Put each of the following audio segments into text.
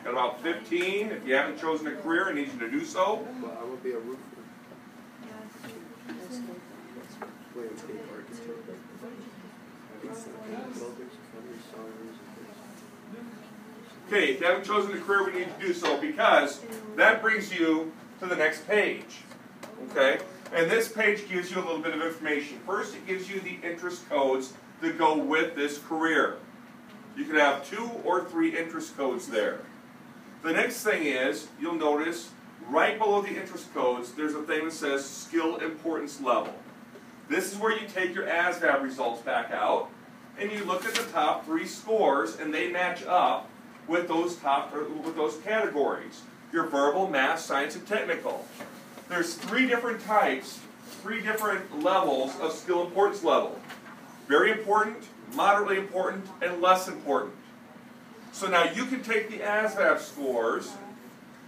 Got about 15. If you haven't chosen a career, I need you to do so. Well, I will be a roofer. Landscape architect. Okay, if you haven't chosen a career, we need to do so because that brings you to the next page. Okay? And this page gives you a little bit of information. First, it gives you the interest codes that go with this career. You can have 2 or 3 interest codes there. The next thing is, you'll notice right below the interest codes, there's a thing that says skill importance level. This is where you take your Asvab results back out, and you look at the top 3 scores, and they match up with those categories. Your verbal, math, science, and technical. There's 3 different types, 3 different levels of skill importance level. Very important, moderately important, and less important. So now you can take the Asvab scores,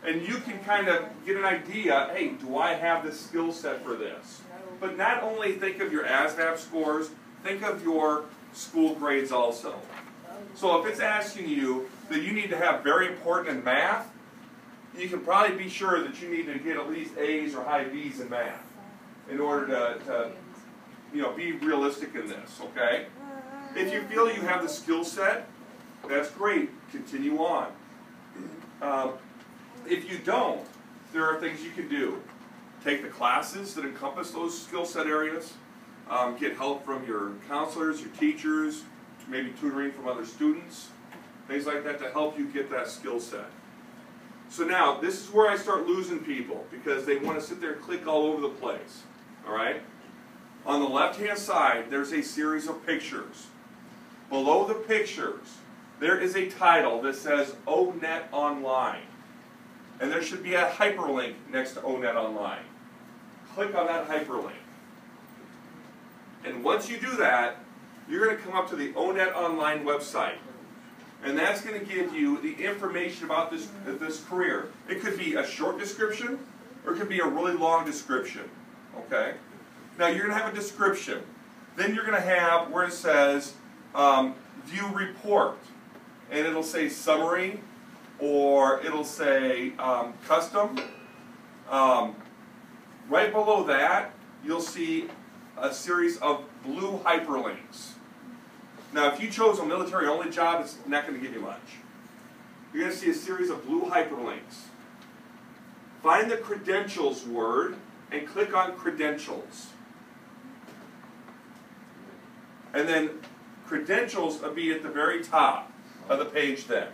and you can kind of get an idea, hey, do I have the skill set for this? But not only think of your Asvab scores, think of your school grades also. So if it's asking you that you need to have very important in math, you can probably be sure that you need to get at least A's or high B's in math in order to be realistic in this, okay? If you feel you have the skill set, that's great. Continue on. If you don't, there are things you can do. Take the classes that encompass those skill set areas. Get help from your counselors, your teachers, maybe tutoring from other students, things like that to help you get that skill set. So now, this is where I start losing people because they want to sit there and click all over the place. All right? On the left-hand side, there's a series of pictures. Below the pictures, there is a title that says ONET Online. And there should be a hyperlink next to ONET Online. Click on that hyperlink. And once you do that, you're going to come up to the ONET Online website. And that's going to give you the information about this career. It could be a short description, or it could be a really long description. Okay? Now you're going to have a description. Then you're going to have where it says View Report. And it'll say Summary, or it'll say Custom. Right below that, you'll see a series of blue hyperlinks. Now, if you chose a military-only job, it's not going to give you much. You're going to see a series of blue hyperlinks. Find the credentials word and click on credentials. And then credentials will be at the very top of the page then.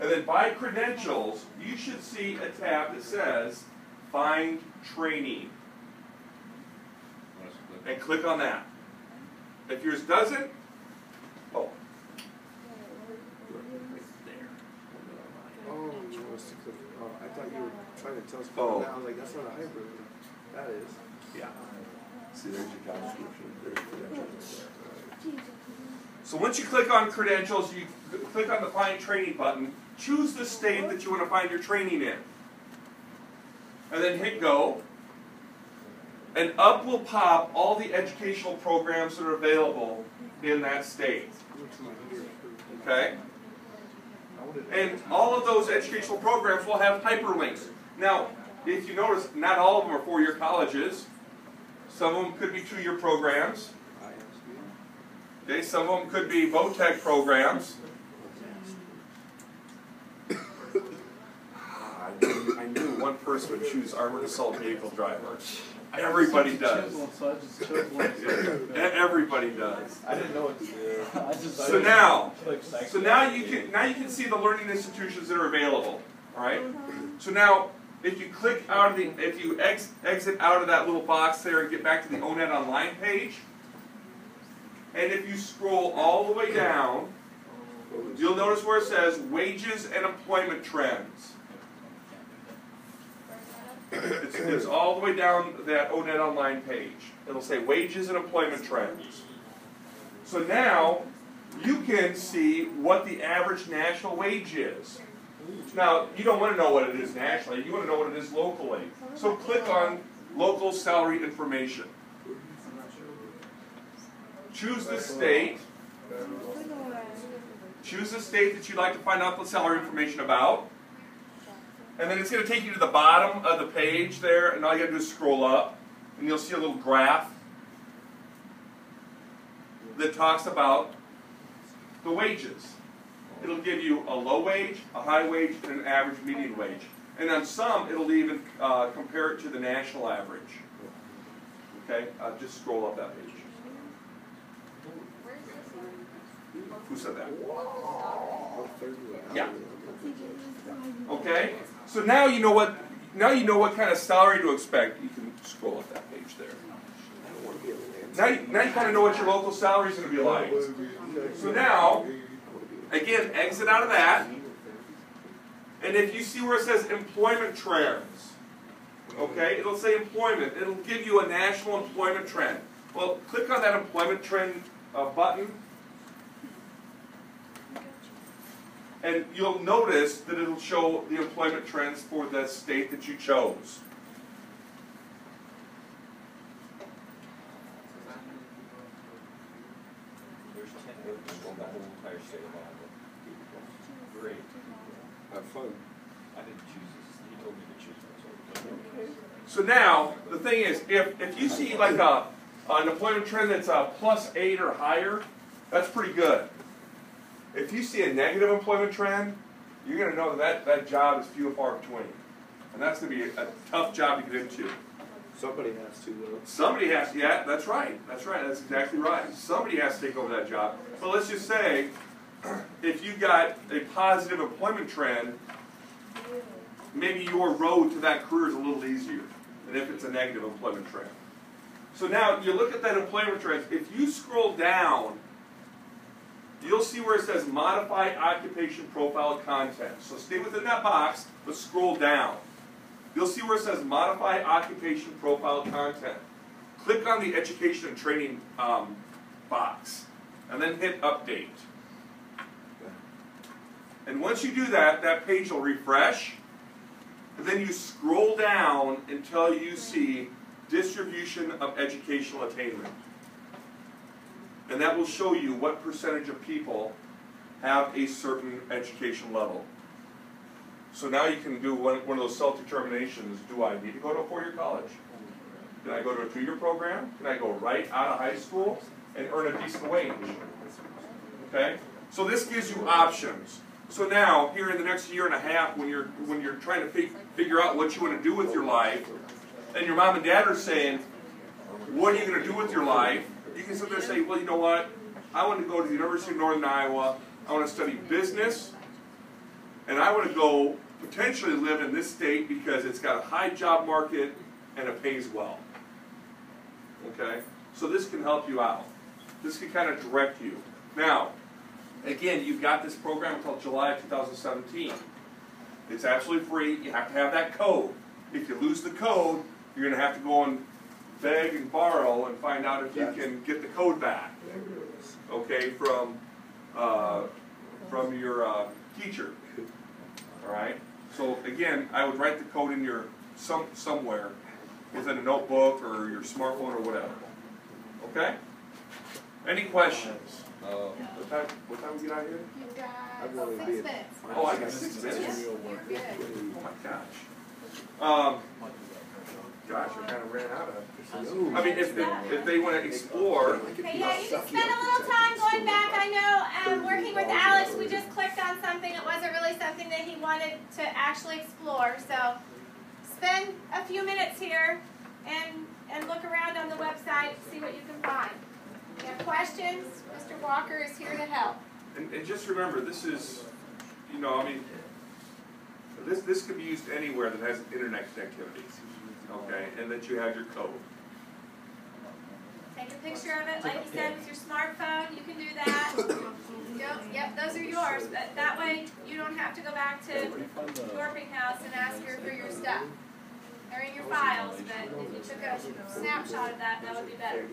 And then by credentials, you should see a tab that says Find Training. And click on that. If yours doesn't, oh. I thought you were trying to tell us about that. I was like, that's not a hybrid. That is. Yeah. See, there's your job description. There's credentials. So once you click on credentials, you click on the Find Training button. Choose the state that you want to find your training in. And then hit go. And up will pop all the educational programs that are available in that state. Okay? And all of those educational programs will have hyperlinks. Now, if you notice, not all of them are four-year colleges. Some of them could be two-year programs. Okay, some of them could be VOTEC programs. I knew one person would choose armored assault vehicle driver. Everybody does. Everybody does. I didn't know it. So now you can see the learning institutions that are available. All right. So now, if you click out of if you exit out of that little box there and get back to the ONET Online page, and if you scroll all the way down, you'll notice where it says Wages and Employment Trends. It's all the way down that ONET Online page. It'll say Wages and Employment Trends. So now you can see what the average national wage is. Now, you don't want to know what it is nationally. You want to know what it is locally. So click on Local Salary Information. Choose the state. choose the state that you'd like to find out the salary information about. And then it's going to take you to the bottom of the page there, and all you got to do is scroll up, and you'll see a little graph that talks about the wages. It'll give you a low wage, a high wage, and an average median wage. And on some, it'll even compare it to the national average. Okay, just scroll up that page. Who said that? Yeah. Okay. So now you know what. Now you know what kind of salary to expect. You can scroll up that page there. Now you kind of know what your local salary is going to be like. So now, again, exit out of that. And if you see where it says employment trends, okay, it'll say employment. It'll give you a national employment trend. Well, click on that employment trend button. And you'll notice that it'll show the employment trends for the state that you chose. There's 10 openings on the whole entire state of Iowa. Great. Have fun. I didn't choose this. He told me to choose myself. So now, the thing is, if you see like an employment trend that's a +8 or higher, that's pretty good. If you see a negative employment trend, you're going to know that job is few and far between. And that's going to be a tough job to get into. Somebody has to, though. Somebody has to, yeah, that's right. That's right, that's exactly right. Somebody has to take over that job. So let's just say, if you got a positive employment trend, maybe your road to that career is a little easier than if it's a negative employment trend. So now, you look at that employment trend. If you scroll down, you'll see where it says Modify Occupation Profile Content. So stay within that box, but scroll down. You'll see where it says Modify Occupation Profile Content. Click on the Education and Training box, and then hit Update. And once you do that, that page will refresh, and then you scroll down until you see Distribution of Educational Attainment. And that will show you what percentage of people have a certain education level. So now you can do one of those self-determinations. Do I need to go to a four-year college? Can I go to a two-year program? Can I go right out of high school and earn a decent wage? Okay? So this gives you options. So now, here in the next year and a half, when you're trying to figure out what you want to do with your life, and your mom and dad are saying, what are you going to do with your life? You can sit there and say, well, you know what? I want to go to the University of Northern Iowa. I want to study business. And I want to go potentially live in this state because it's got a high job market and it pays well. Okay? So this can help you out. This can kind of direct you. Now, again, you've got this program until July of 2017. It's absolutely free. You have to have that code. If you lose the code, you're going to have to go and beg and borrow and find out if you can get the code back, okay, from your teacher. All right. So again, I would write the code in your somewhere within a notebook or your smartphone or whatever. Okay. Any questions? What time we get out here? You've got 6 minutes. Oh, I got 6 minutes. You're good. Oh my gosh. Gosh, I kind of ran out of it. I mean, if they want to explore. Hey, yeah, you can spend a little time going back. I know working with Alex, we just clicked on something. It wasn't really something that he wanted to actually explore. So spend a few minutes here and look around on the website, see what you can find. If you have questions, Mr. Walker is here to help. And just remember, this is, you know, I mean, this could be used anywhere that has internet connectivity. Okay, and that you have your code. Take a picture of it, like you said, with your smartphone. You can do that. Yep, those are yours. But that way, you don't have to go back to your big house and ask her for your stuff. They're in your files, but if you took a snapshot of that, that would be better.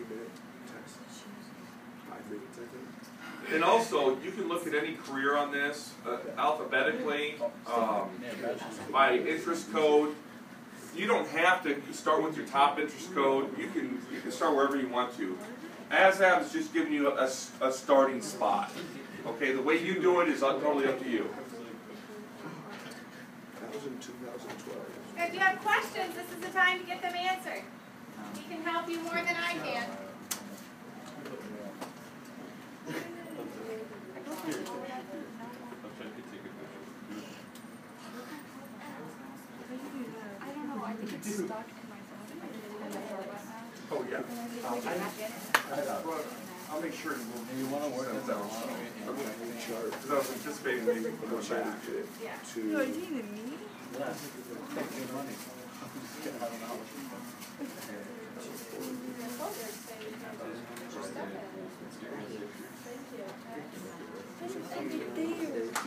And also, you can look at any career on this alphabetically, by interest code. You don't have to start with your top interest code. You can start wherever you want to. Asvab is just giving you a starting spot. Okay, the way you do it is totally up to you. That was in 2012. If you have questions, this is the time to get them answered. He can help you more than I can. I think it's stuck in my phone. Oh, yeah. I'll make sure to move. You want to work Send on that. I'm going to chart Because I was anticipating maybe from the back Yeah. to. You're eating me? Yes. Take your money. I don't know.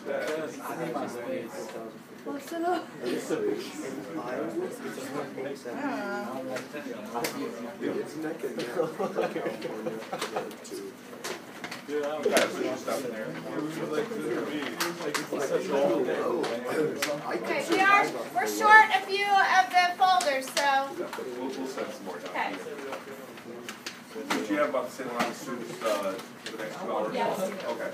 Yes, I need my space. What's it up? It's neck and neck. California to. You guys put your stuff in there. Okay, we're short a few of the folders, so. We'll send some more down. Okay. But you have about the same amount of students for the next 2 hours? Yes. Okay.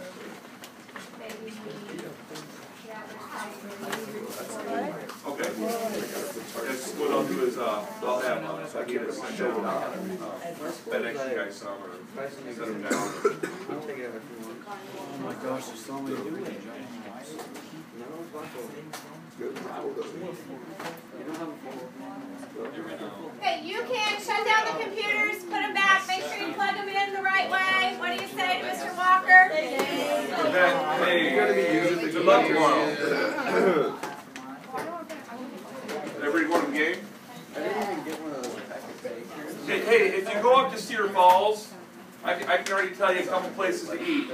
Okay. Yes, what I'll do is I'll have Akita send down FedEx you guys some or send them down. I'll take it out if you want. Oh my gosh, there's so many doing it. No, it's not cool. Good. You don't have a phone. Okay, you can shut down the computers, put them back, make sure you plug them in the right way. What do you say, Mr. Walker? Hey, good luck tomorrow. Everybody going to the game? I didn't even get one of those packet bakers. Hey, if you go up to Cedar Falls, I can already tell you a couple places to eat.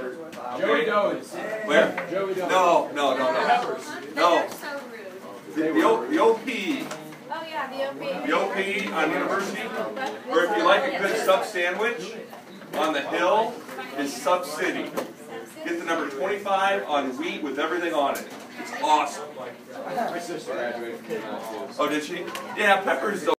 Joey Doe's. Where? Joey Doe's. No. They're so rude. The OP. Oh yeah, the OP. The OP on University. Or if you like a good sub sandwich, on the hill is Sub City. Get the number 25 on wheat with everything on it. It's awesome. My sister graduated from that too. Oh, did she? Yeah, Pepper's